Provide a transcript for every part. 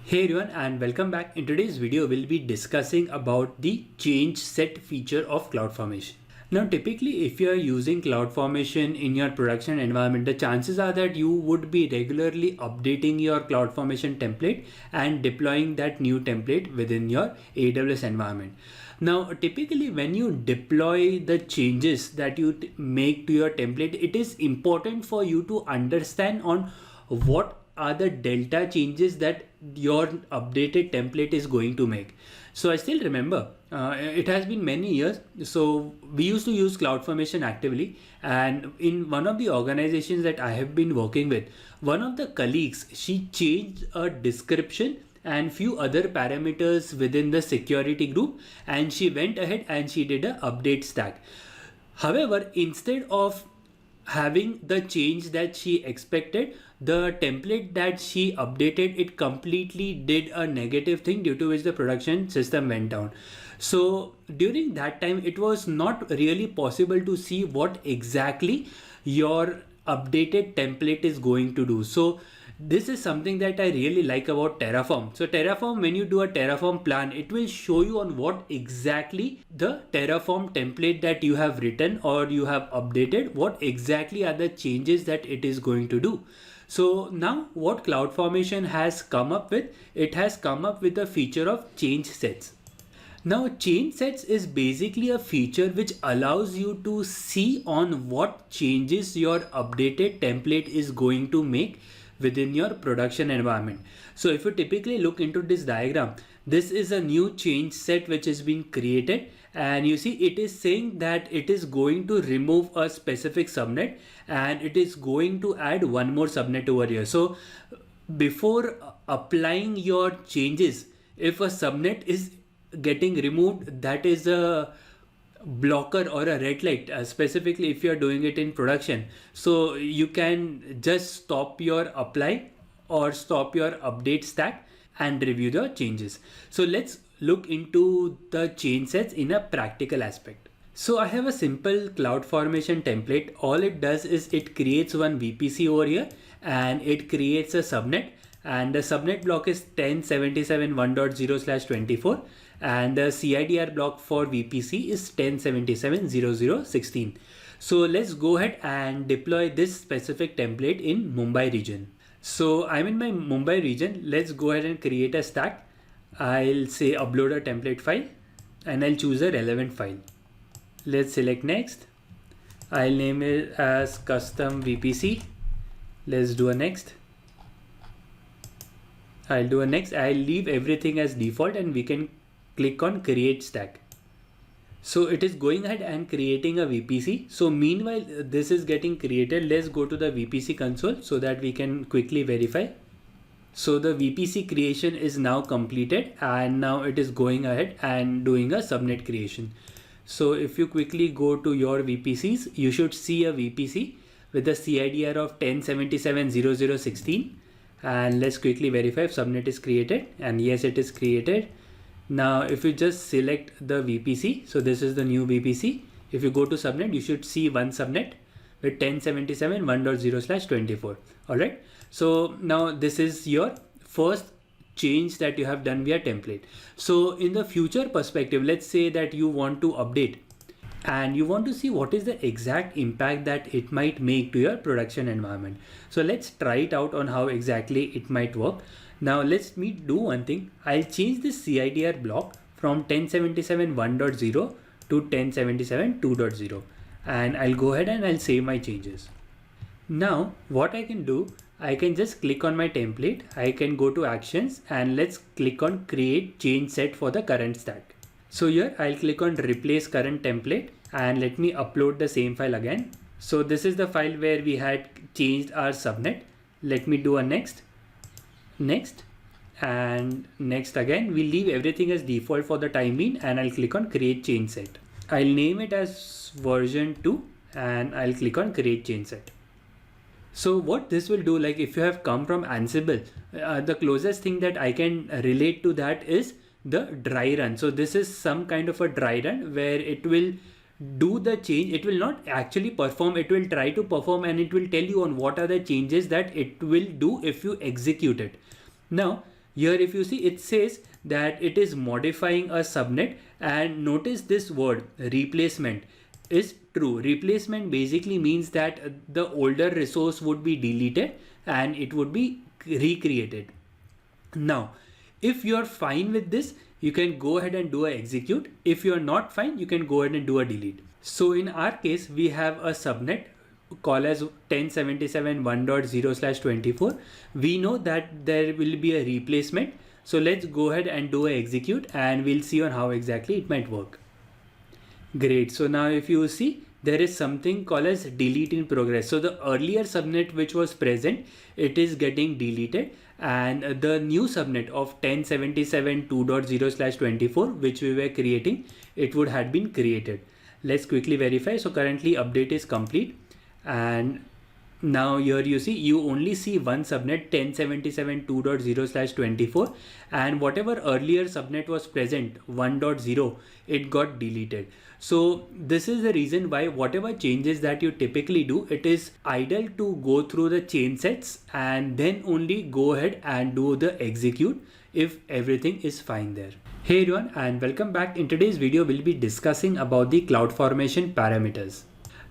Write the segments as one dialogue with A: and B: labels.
A: Hey everyone and welcome back. In today's video, we'll be discussing about the change set feature of CloudFormation. Now, typically, if you are using CloudFormation in your production environment, the chances are that you would be regularly updating your CloudFormation template and deploying that new template within your AWS environment. Now, typically when you deploy the changes that you make to your template, it is important for you to understand on what are the delta changes that your updated template is going to make. So I still remember it has been many years. So we used to use CloudFormation actively, and in one of the organizations that I have been working with, one of the colleagues, she changed a description and few other parameters within the security group, and she went ahead and she did a update stack. However, instead of having the change that she expected, the template that she updated, it completely did a negative thing, due to which the production system went down. So during that time, it was not really possible to see what exactly your updated template is going to do. So this is something that I really like about Terraform. So Terraform, when you do a Terraform plan, it will show you on what exactly the Terraform template that you have written or you have updated, what exactly are the changes that it is going to do. So now what CloudFormation has come up with, it has come up with a feature of change sets. Now, change sets is basically a feature which allows you to see on what changes your updated template is going to make within your production environment. So if you typically look into this diagram, this is a new change set which is being created, and you see it is saying that it is going to remove a specific subnet and it is going to add one more subnet over here. So before applying your changes, if a subnet is getting removed, that is a blocker or a red light, specifically if you are doing it in production. So you can just stop your apply or stop your update stack and review the changes. So let's look into the change sets in a practical aspect. So I have a simple CloudFormation template. All it does is it creates one VPC over here and it creates a subnet, and the subnet block is 1077.1.0/24, and the CIDR block for VPC is 1077.00.16. So let's go ahead and deploy this specific template in Mumbai region. So I'm in my Mumbai region. Let's go ahead and create a stack. I'll say upload a template file and I'll choose a relevant file. Let's select next. I'll name it as custom VPC. Let's do a next. I'll do a next. I'll leave everything as default and we can click on create stack. So it is going ahead and creating a VPC. So meanwhile this is getting created, let's go to the VPC console so that we can quickly verify. So the VPC creation is now completed, and now it is going ahead and doing a subnet creation. So if you quickly go to your VPCs, you should see a VPC with the CIDR of 1077.00.16. And let's quickly verify if subnet is created, and yes, it is created. Now if you just select the VPC, so this is the new VPC. If you go to subnet, you should see one subnet with 1077.1.0/24. Alright, so now this is your first change that you have done via template. So in the future perspective, let's say that you want to update and you want to see what is the exact impact that it might make to your production environment. So let's try it out on how exactly it might work. Now let's do one thing. I'll change this CIDR block from 1077.1.0 to 1077.2.0, and I'll go ahead and I'll save my changes. Now what I can do, I can just click on my template. I can go to actions and let's click on create change set for the current stack. So here I'll click on replace current template and let me upload the same file again. So this is the file where we had changed our subnet. Let me do a next, and next again. We'll leave everything as default for the time being, and I'll click on create change set. I'll name it as version 2 and I'll click on create change set. So what this will do, like if you have come from Ansible, the closest thing that I can relate to that is the dry run. So this is some kind of a dry run where it will do the change. It will not actually perform, it will try to perform, and it will tell you on what are the changes that it will do if you execute it. Now here if you see, it says that it is modifying a subnet, and notice this word replacement is true. Replacement basically means that the older resource would be deleted and it would be recreated. Now, if you're fine with this, you can go ahead and do a execute. If you're not fine, you can go ahead and do a delete. So in our case, we have a subnet call as 1077.1.0/24. We know that there will be a replacement. So let's go ahead and do a execute and we'll see on how exactly it might work. Great. So now if you see, there is something called as delete in progress. So the earlier subnet which was present, it is getting deleted, and the new subnet of 1077.2.0/24 which we were creating, it would have been created. Let's quickly verify. So currently update is complete, and now here you see, you only see one subnet 1077.2.0/24, and whatever earlier subnet was present 1.0, it got deleted. So this is the reason why whatever changes that you typically do, it is ideal to go through the change sets and then only go ahead and do the execute if everything is fine there. Hey everyone, and welcome back. In today's video, we'll be discussing about the CloudFormation parameters.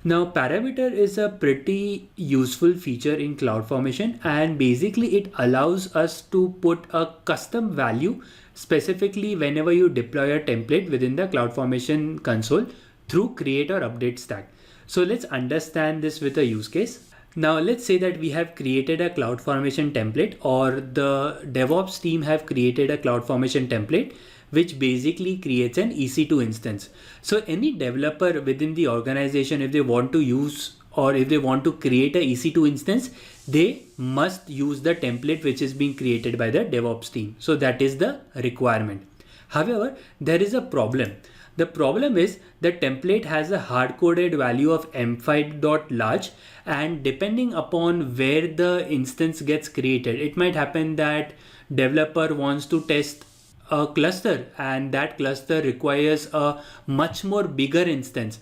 A: Now, parameter is a pretty useful feature in CloudFormation, and basically it allows us to put a custom value specifically whenever you deploy a template within the CloudFormation console through create or update stack. So let's understand this with a use case. Now let's say that we have created a CloudFormation template, or the DevOps team have created a CloudFormation template which basically creates an EC2 instance. So any developer within the organization, if they want to use or if they want to create a EC2 instance, they must use the template which is being created by the DevOps team. So that is the requirement. However, there is a problem. The problem is the template has a hard-coded value of m5.large, and depending upon where the instance gets created, it might happen that developer wants to test a cluster and that cluster requires a much more bigger instance,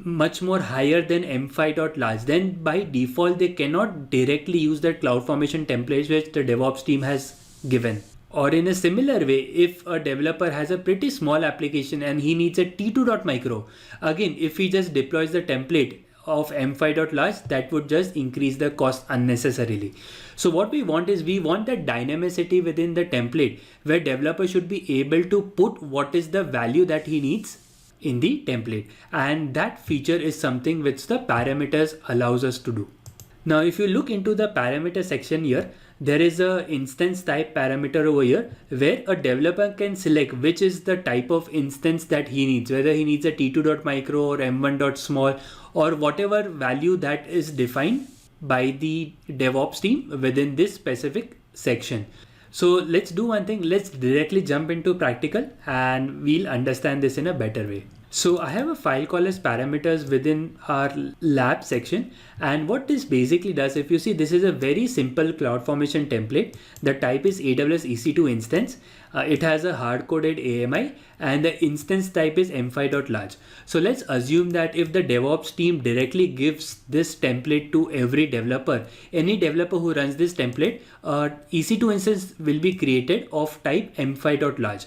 A: much more higher than m5.large. Then by default, they cannot directly use that CloudFormation template which the DevOps team has given. Or in a similar way, if a developer has a pretty small application and he needs a t2.micro, again, if he just deploys the template of m5.large, that would just increase the cost unnecessarily. So what we want is, we want that dynamicity within the template where developer should be able to put what is the value that he needs in the template, and that feature is something which the parameters allows us to do. Now if you look into the parameter section here, there is a instance type parameter over here where a developer can select which is the type of instance that he needs, whether he needs a t2.micro or m1.small or whatever value that is defined by the DevOps team within this specific section. So let's do one thing. Let's directly jump into practical and we'll understand this in a better way. So I have a file called as parameters within our lab section, and what this basically does, if you see, this is a very simple CloudFormation template. The type is AWS EC2 instance. It has a hard-coded AMI and the instance type is m5.large. So let's assume that if the DevOps team directly gives this template to every developer, any developer who runs this template, EC2 instance will be created of type m5.large.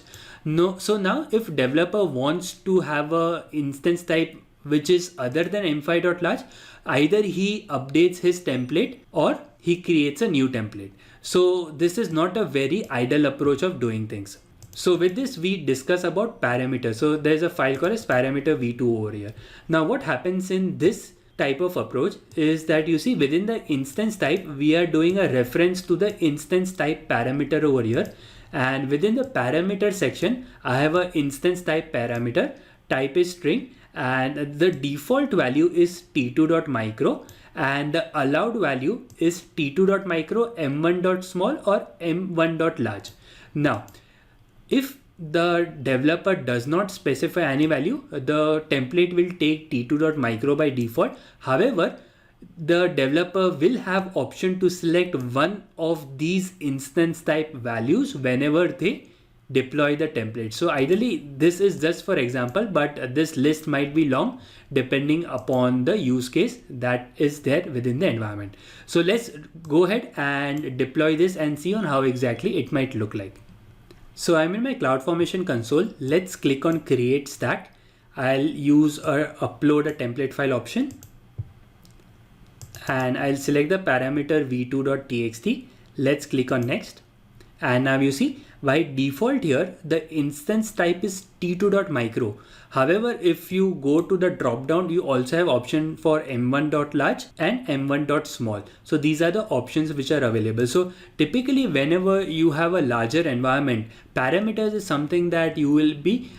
A: No, so now if developer wants to have a instance type which is other than m5.large, either he updates his template or he creates a new template. So this is not a very ideal approach of doing things. So with this, we discuss about parameters. So there's a file called as parameter v2 over here. Now what happens in this type of approach is that you see, within the instance type, we are doing a reference to the instance type parameter over here. And within the parameter section, I have an instance type parameter, type is string, and the default value is t2.micro, and the allowed value is t2.micro, m1.small or m1.large. Now, if the developer does not specify any value, the template will take t2.micro by default. However, the developer will have option to select one of these instance type values whenever they deploy the template. So ideally this is just for example, but this list might be long depending upon the use case that is there within the environment. So let's go ahead and deploy this and see on how exactly it might look like. So I'm in my CloudFormation console. Let's click on create stack. I'll use a upload a template file option and I'll select the parameter v2.txt. Let's click on next. And now you see by default here, the instance type is t2.micro. However, if you go to the drop down, you also have option for m1.large and m1.small. So these are the options which are available. So typically whenever you have a larger environment, parameters is something that you will be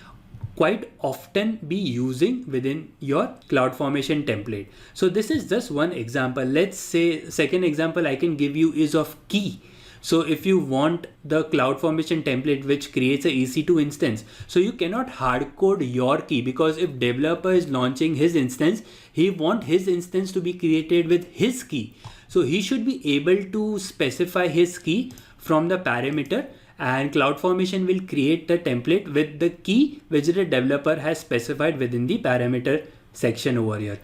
A: quite often be using within your CloudFormation template. So this is just one example. Let's say second example I can give you is of key. So if you want the CloudFormation template which creates a EC2 instance, so you cannot hard code your key, because if developer is launching his instance, he want his instance to be created with his key. So he should be able to specify his key from the parameter, and CloudFormation will create the template with the key which the developer has specified within the parameter section over here.